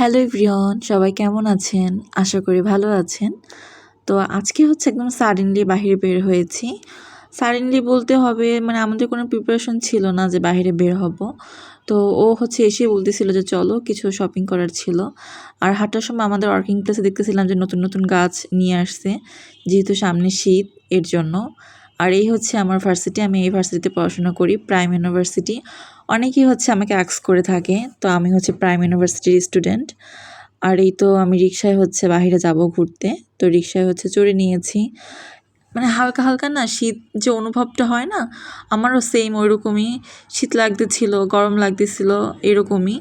Hello everyone, সবাই কেমন আছেন? আশা করি ভালো আছেন। তো আজকে হচ্ছে একদম সাডেনলি বাহিরে বের হয়েছি। সাডেনলি বলতে হবে মানে আমাদের কোনো প্রিপারেশন ছিল না যে বাহিরে বের হব। তো ও হচ্ছে এসে বলতেছিল যে চলো কিছু শপিং করার ছিল। আর হাঁটার সময় আমাদের ওয়ার্কিং প্লেসে দেখতেছিলাম যে নতুন নতুন গাছ নিয়ে আসছে, যেহেতু সামনে শীত এর জন্য। আর এই হচ্ছে আমার ভার্সিটি, আমি এই ভার্সিটিতে পড়াশোনা করি, প্রাইম ইউনিভার্সিটি। অনেকেই হচ্ছে আমাকে আস্ক করে থাকে, তো আমি হচ্ছে প্রাইম ইউনিভার্সিটির স্টুডেন্ট। আর এই তো আমি রিক্সায় হচ্ছে বাহিরে যাব ঘুরতে, তো রিক্সায় হচ্ছে চড়ে নিয়েছি। মানে হালকা হালকা না শীত যে অনুভবটা হয় না, আমারও সেম ওইরকমই শীত লাগতেছিল, গরম লাগতেছিল এরকমই।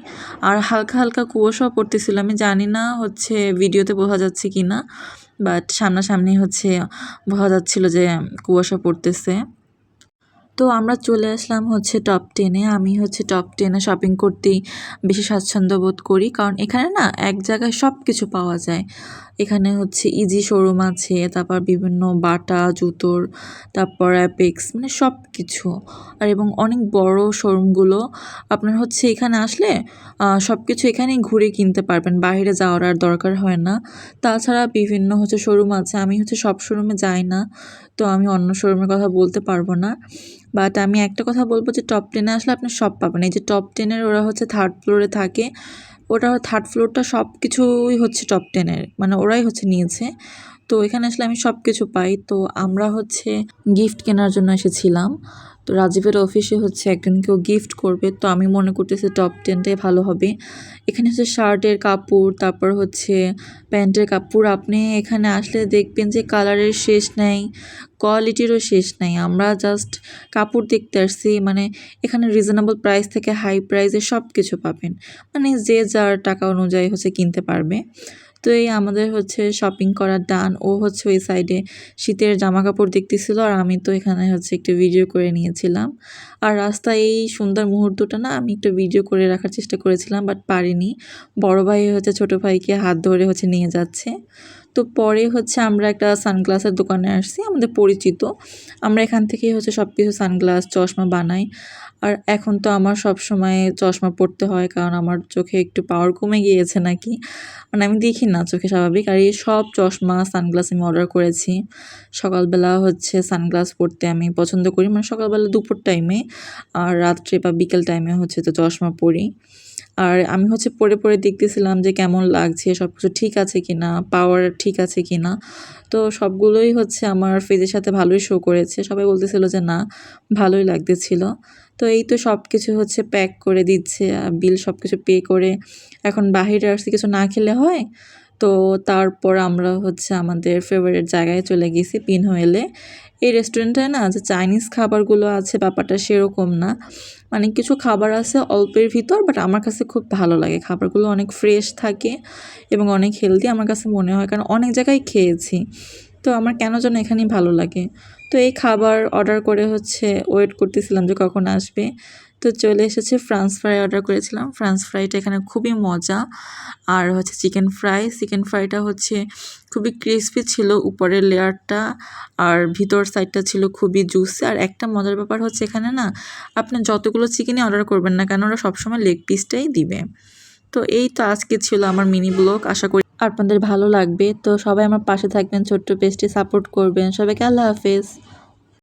আর হালকা হালকা কুয়াশাও পড়তেছিল, আমি জানি না হচ্ছে ভিডিওতে বোঝা যাচ্ছে কি না, বাট সামনাসামনি হচ্ছে বোঝা যাচ্ছিল যে কুয়াশা পড়তেছে। তো আমরা চলে আসলাম হচ্ছে টপ 10-এ। আমি হচ্ছে টপ 10-এ শপিং করতেই বেশি স্বাচ্ছন্দ্য বোধ করি, কারণ এখানে না এক জায়গায় সব কিছু পাওয়া যায়। এখানে হচ্ছে ইজি শোরুম আছে, তারপর বিভিন্ন বাটা জুতোর, তারপর অ্যাপেক্স, মানে সব কিছু। আর এবং অনেক বড় শোরুমগুলো, আপনার হচ্ছে এখানে আসলে সব কিছু এখানেই ঘুরে কিনতে পারবেন, বাইরে যাওয়ার আর দরকার হয় না। তাছাড়া বিভিন্ন হচ্ছে শোরুম আছে, আমি হচ্ছে সব শোরুমে যাই না, তো আমি অন্য শোরুমের কথা বলতে পারবো না। বাট আমি একটা কথা বলবো যে টপ 10-এ আসলে আপনি সব পাবেন। এই যে টপ 10-এর ওরা হচ্ছে 3rd ফ্লোরে থাকে, ওটা 3rd ফ্লোরটা সব কিছুই হচ্ছে টপ 10-এর, মানে ওরাই হচ্ছে নিয়েছে। তো এখানে আসলে আমি সব কিছু পাই। তো আমরা হচ্ছে গিফট কেনার জন্য এসেছিলাম। তো রাজীবের অফিসে হচ্ছে একজনকেও গিফট করবে, তো আমি মনে করতেছি টপ 10টাই ভালো হবে। এখানে হচ্ছে শার্টের কাপড়, তারপর হচ্ছে প্যান্টের কাপড়, আপনি এখানে আসলে দেখবেন যে কালারের শেষ নাই, কোয়ালিটিরও শেষ নাই। আমরা জাস্ট কাপড় দেখতে আসছি, মানে এখানে রিজনেবল প্রাইস থেকে হাই প্রাইসে সব কিছু পাবেন, মানে যে যার টাকা অনুযায়ী হচ্ছে কিনতে পারবে। তো এই আমাদের হচ্ছে শপিং করা ডান। ও হচ্ছে ওই সাইডে শীতের জামা কাপড় দেখতেছিল, আর আমি তো এখানে হচ্ছে একটু ভিডিও করে নিয়েছিলাম। আর রাস্তায় এই সুন্দর মুহূর্তটা না আমি একটু ভিডিও করে রাখার চেষ্টা করেছিলাম, বাট পারিনি। বড় ভাই হচ্ছে ছোট ভাইকে হাত ধরে হচ্ছে নিয়ে যাচ্ছে। তো পরে হচ্ছে আমরা একটা সানগ্লাসের দোকানে আসছি, আমাদের পরিচিত। আমরা এখান থেকেই হচ্ছে সব কিছু সানগ্লাস, চশমা বানাই। আর এখন তো আমার সব সময় চশমা পরতে হয়, কারণ আমার চোখে একটু পাওয়ার কমে গিয়েছে নাকি, মানে আমি দেখি না চোখে স্বাভাবিক। আর এই সব চশমা, সানগ্লাস আমি অর্ডার করেছি। সকালবেলা হচ্ছে সানগ্লাস পরতে আমি পছন্দ করি, মানে সকালবেলা দুপুর টাইমে, আর রাত্রে বা বিকেল টাইমে হচ্ছে তো চশমা পরি। আর আমি হচ্ছে পরে পরে দেখতেছিলাম যে কেমন লাগছে, সব কিছু ঠিক আছে কিনা, পাওয়ার ঠিক আছে কিনা। তো সবগুলোই হচ্ছে আমার ফেজের সাথে ভালোই শো করেছে, সবাই বলতেছিল যে না, ভালোই লাগতেছিল। তো এই তো সব কিছু হচ্ছে প্যাক করে দিচ্ছে, বিল সব কিছু পে করে এখন বাহিরে আসছি, কিছু না খেলে হয়। তো তারপর আমরা হচ্ছে আমাদের ফেভারিট জায়গায় চলে গেছি, পিনহোয়েলে। এই রেস্টুরেন্টে না যে চাইনিজ খাবারগুলো আছে ব্যাপারটা সেরকম না, মানে কিছু খাবার আছে অল্পের ভিতর, বাট আমার কাছে খুব ভালো লাগে, খাবারগুলো অনেক ফ্রেশ থাকে এবং অনেক হেলদি আমার কাছে মনে হয়, কারণ অনেক জায়গায় খেয়েছি। তো আমার কেন যেন এখানেই ভালো লাগে। তো এই খাবার অর্ডার করে হচ্ছে ওয়েট করতেছিলাম যে কখন আসবে। তো চলে এসেছে, ফ্রান্স ফ্রাই অর্ডার করেছিলাম। ফ্রান্স ফ্রাইটা এখানে খুবই মজা। আর হচ্ছে চিকেন ফ্রাইটা হচ্ছে খুবই ক্রিসপি ছিল উপরের লেয়ারটা, আর ভিতর সাইডটা ছিল খুবই জুসি। আর একটা মজার ব্যাপার হচ্ছে এখানে না আপনি যতগুলো চিকেনই অর্ডার করবেন না কেন, ওরা সবসময় লেগ পিসটাই দিবে। তো এই তো আজকে ছিল আমার মিনি ব্লগ, আশা করি আপনাদের ভালো লাগবে। তো সবাই আমার পাশে থাকবেন, ছোট্ট পেজটি সাপোর্ট করবেন। সবাইকে আল্লাহ হাফেজ।